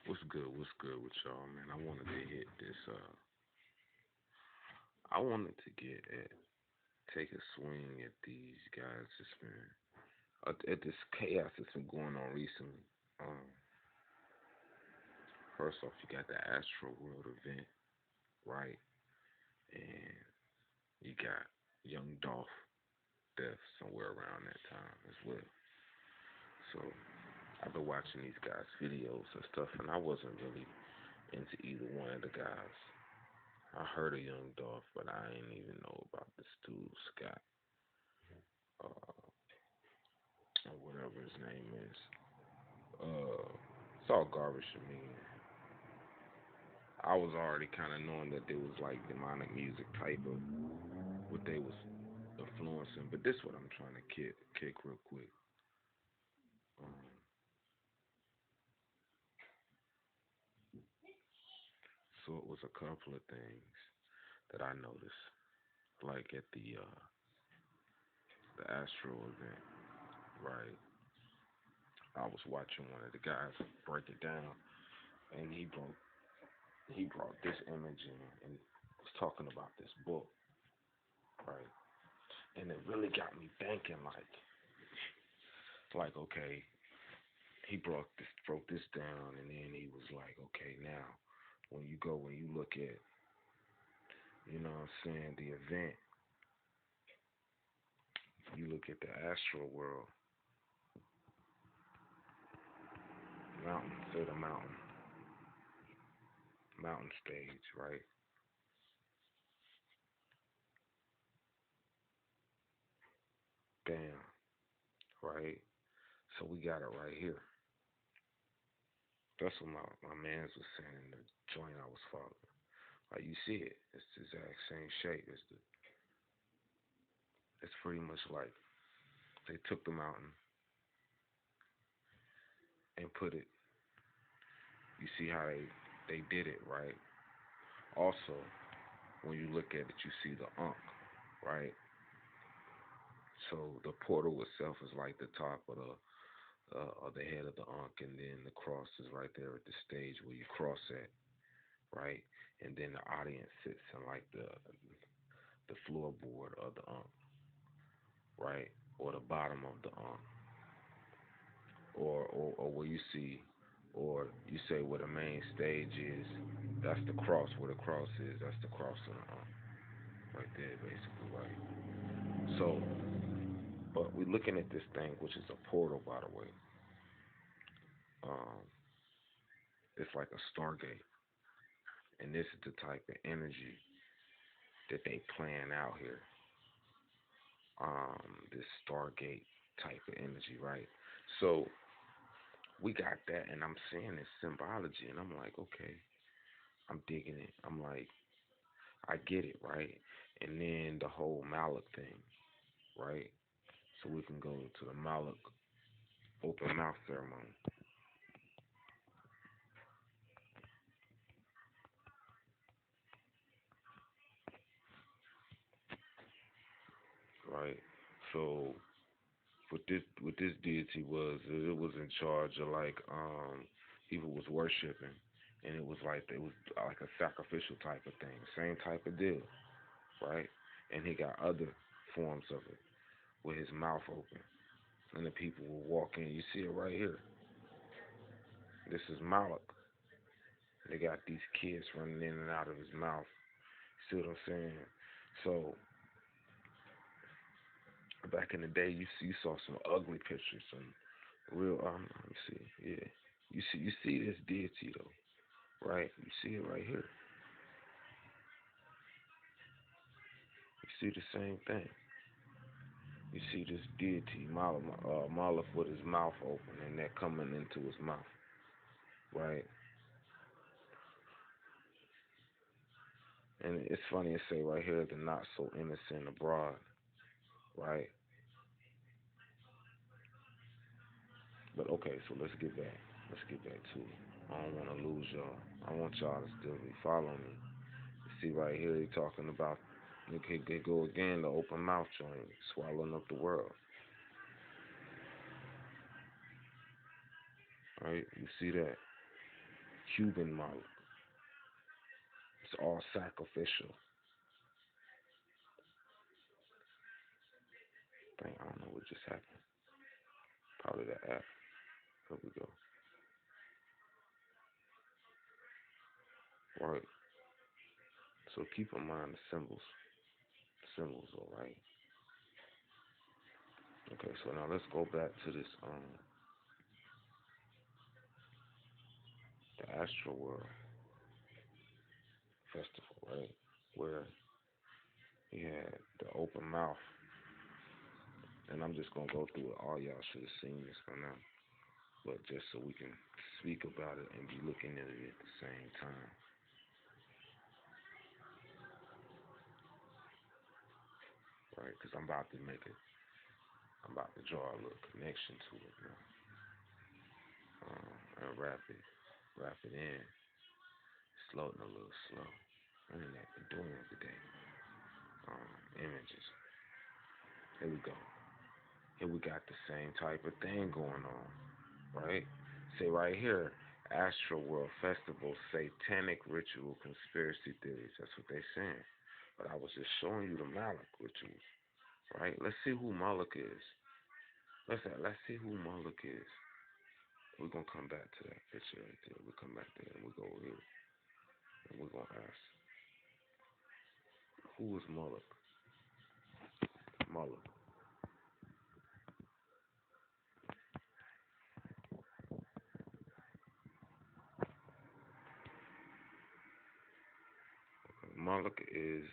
What's good? What's good with y'all, man? I wanted to hit this. I wanted to take a swing at these guys that's been at this chaos that's been going on recently. Um, First off, you got the Astro World event, right? And you got Young Dolph death somewhere around that time as well. So I've been watching these guys' videos and stuff, and I wasn't really into either one of the guys. I heard of Young Dolph, but I didn't even know about this dude Scott, or whatever his name is. It's all garbage to me. I was already kind of knowing that there was like demonic music type of what they was influencing, but this is what I'm trying to kick real quick. Um, so it was a couple of things that I noticed, like at the Astro event, right? I was watching one of the guys break it down, and he brought this image in and was talking about this book, right? And it really got me thinking, okay, he broke this down, and then he was like, okay, now when you look at, what I'm saying, the event, you look at the astral world, mountain, say the mountain stage, right? Bam, right? So we got it right here. That's what my man's was saying in the joint I was following. Like you see it, it's the exact same shape. It's pretty much like they took the mountain and put it. You see how they did it, right? Also, when you look at it, you see the Ankh, right? So the portal itself is like the top of the head of the Ankh, and then the cross is right there at the stage where you cross at, right? And then the audience sits in like the floorboard of the Ankh, right? Or the bottom of the Ankh, or where you see, or you say where the main stage is. That's the cross. Where the cross is, that's the cross of the Ankh, right there, basically, right? So, but we're looking at this thing, which is a portal, by the way. Um, it's like a stargate, and this is the type of energy that they plan out here. This stargate type of energy, right? So we got that, and I'm seeing this symbology, and I'm like, okay, I'm digging it. I'm like, I get it, right? And then the whole Malak thing, right? So we can go to the Malak open mouth ceremony, right? So what this deity was, it was in charge of like people was worshiping, and it was like a sacrificial type of thing, same type of deal, right? And he got other forms of it with his mouth open, and the people will walk in. You see it right here. This is Moloch. They got these kids running in and out of his mouth. See what I'm saying? So back in the day, you saw some ugly pictures, some real. Let me see. Yeah, you see this deity though, right? You see it right here. You see the same thing. You see this deity, Moloch with his mouth open, and they're coming into his mouth, right? And it's funny to say right here, the not so innocent abroad, right? But okay, so let's get back. Let's get back to it. I don't want to lose y'all. I want y'all to still be following me. See right here, he talking about, they go again, the open mouth joint, swallowing up the world. Right? You see that? Cuban Moloch. It's all sacrificial. Dang, I don't know what just happened. Probably the app. Here we go. Right. So keep in mind the symbols. Symbols, alright. Okay, so now let's go back to this the Astroworld festival, right? Where he had the open mouth. And I'm just gonna go through it. All y'all should have seen this by now. But just so we can speak about it and be looking at it at the same time. Right? Because I'm about to draw a little connection to it now. And wrap it in. It's loading a little slow. Internet been doing it today. Images. Here we go. Here we got the same type of thing going on, right? Say right here, Astroworld Festival, satanic ritual, conspiracy theories. That's what they saying. But I was just showing you the Moloch rituals, right? Let's see who Moloch is. Let's see who Moloch is. We're gonna come back to that picture right there. We come back there and we go over here and we're gonna ask, who is Moloch? Moloch. Moloch is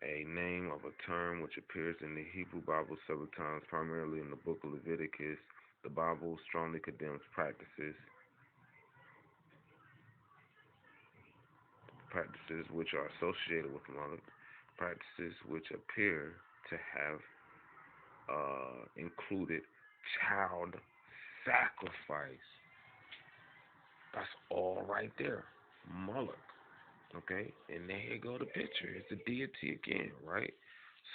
a name of a term which appears in the Hebrew Bible several times, primarily in the book of Leviticus. The Bible strongly condemns practices which are associated with Moloch, practices which appear to have included child sacrifice. That's all right there. Moloch. Okay? And there you go the picture. It's the deity again, right?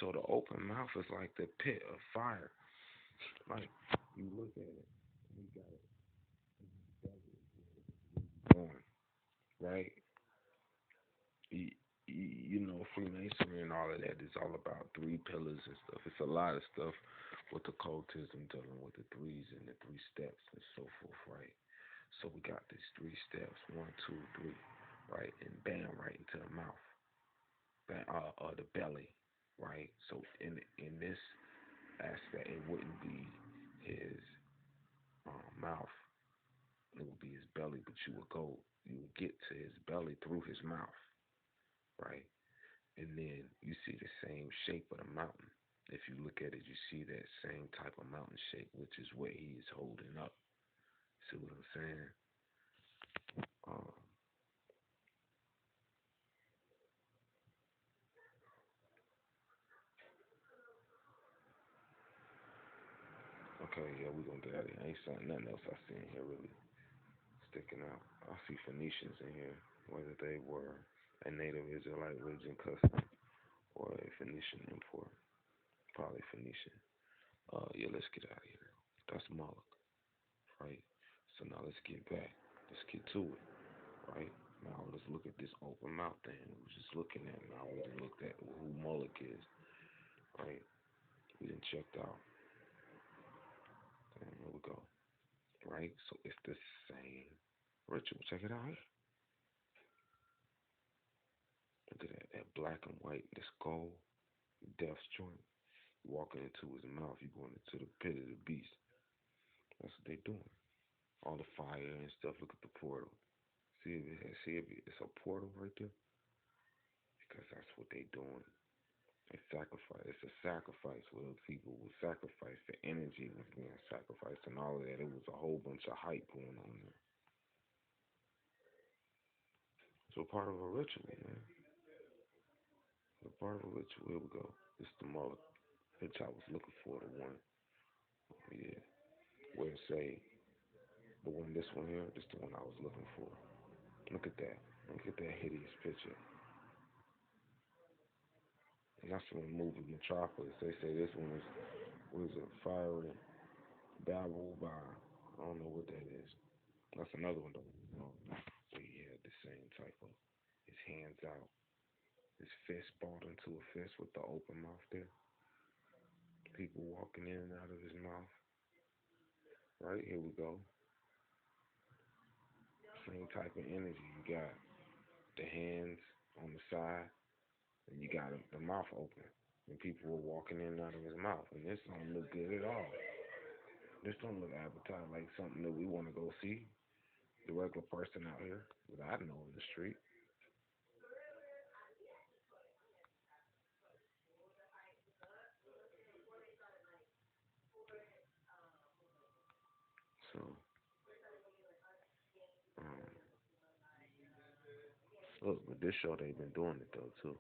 So the open mouth is like the pit of fire. Like, you look at it, you got it going, right? You, you know, Freemasonry and all of that is all about three pillars and stuff. It's a lot of stuff with occultism dealing with the threes and the three steps and so forth, right? So we got these three steps, 1, 2, 3, right? And bam, right into the mouth, the belly, right? So in this aspect, it wouldn't be his mouth, it would be his belly, but you would get to his belly through his mouth, right? And then you see the same shape of the mountain. If you look at it, you see that same type of mountain shape, which is what he is holding up. See what I'm saying? Um, okay, yeah, we're gonna get out of here. Ain't something nothing else I see in here really sticking out. I see Phoenicians in here, whether they were a native Israelite religion custom or a Phoenician import. Probably Phoenician. Yeah, let's get out of here. That's Moloch, right? So now let's get back. Let's get to it, right? Now let's look at this open mouth thing. We was just looking at it. Now we done looked at who Moloch is, right? We done checked out. And here we go, right? So it's the same ritual. Check it out. Look at that black and white, the skull, death's joint. You walking into his mouth, you going into the pit of the beast. That's what they doing. All the fire and stuff. Look at the portal. See if it's a portal right there? Because that's what they doing. They sacrifice. It's a sacrifice where people would sacrifice. The energy was being sacrificed and all of that. It was a whole bunch of hype going on there. So part of a ritual, man. So part of a ritual. Here we go. This is the mother which I was looking for. The one, yeah, where it say this one here. This the one I was looking for. Look at that. Look at that hideous picture. And that's from the movie Metropolis. They say this one was a fiery Babel by, I don't know what that is. That's another one though. But had the same type of his hands out, his fist balled into a fist with the open mouth there. People walking in and out of his mouth. Right, here we go. Same type of energy. You got the hands on the side, and you got the mouth open. And people were walking in and out of his mouth. And this don't look good at all. This don't look appetizing like something that we want to go see. The regular person out here that I know in the street. So, um, look, with this show they've been doing it though too.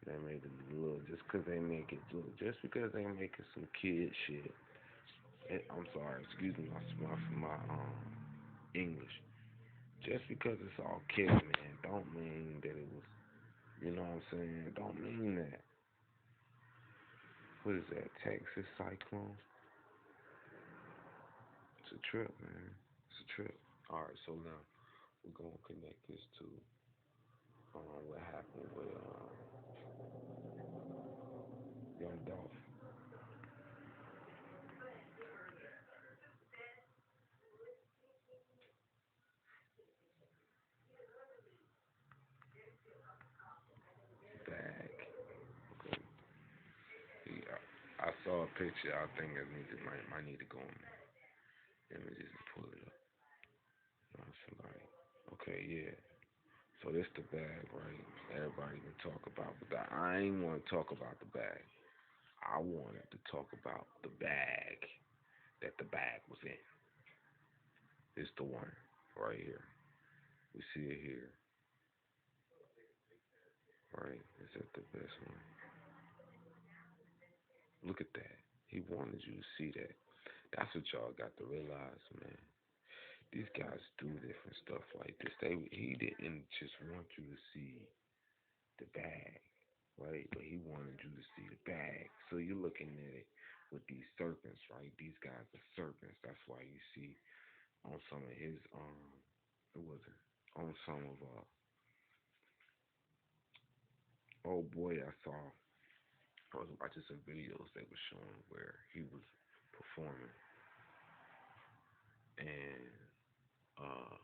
They made it a little just because they make it look just because they making some kid shit. I'm sorry, excuse me, my English. Just because it's all kidding, man, don't mean that it was. You know what I'm saying? Don't mean that. What is that? Texas cyclone? It's a trip, man. It's a trip. All right, so now we're gonna connect this to what happened with Young Dolph. Bag. Okay. I saw a picture. I think I might need to go on images and pull it up. Somebody. Okay, yeah. So this the bag, right? Everybody can talk about, but I ain't want to talk about the bag. I wanted to talk about the bag that the bag was in. It's the one right here. We see it here, right? Is that the best one? Look at that. He wanted you to see that. That's what y'all got to realize, man. These guys do different stuff like this. He didn't just want you to see the bag, right? But he wanted you to see the bag. So you're looking at it with these serpents, right? These guys are serpents. That's why you see on some of his it wasn't on some of oh boy, I was watching some videos that was showing where he was performing and uh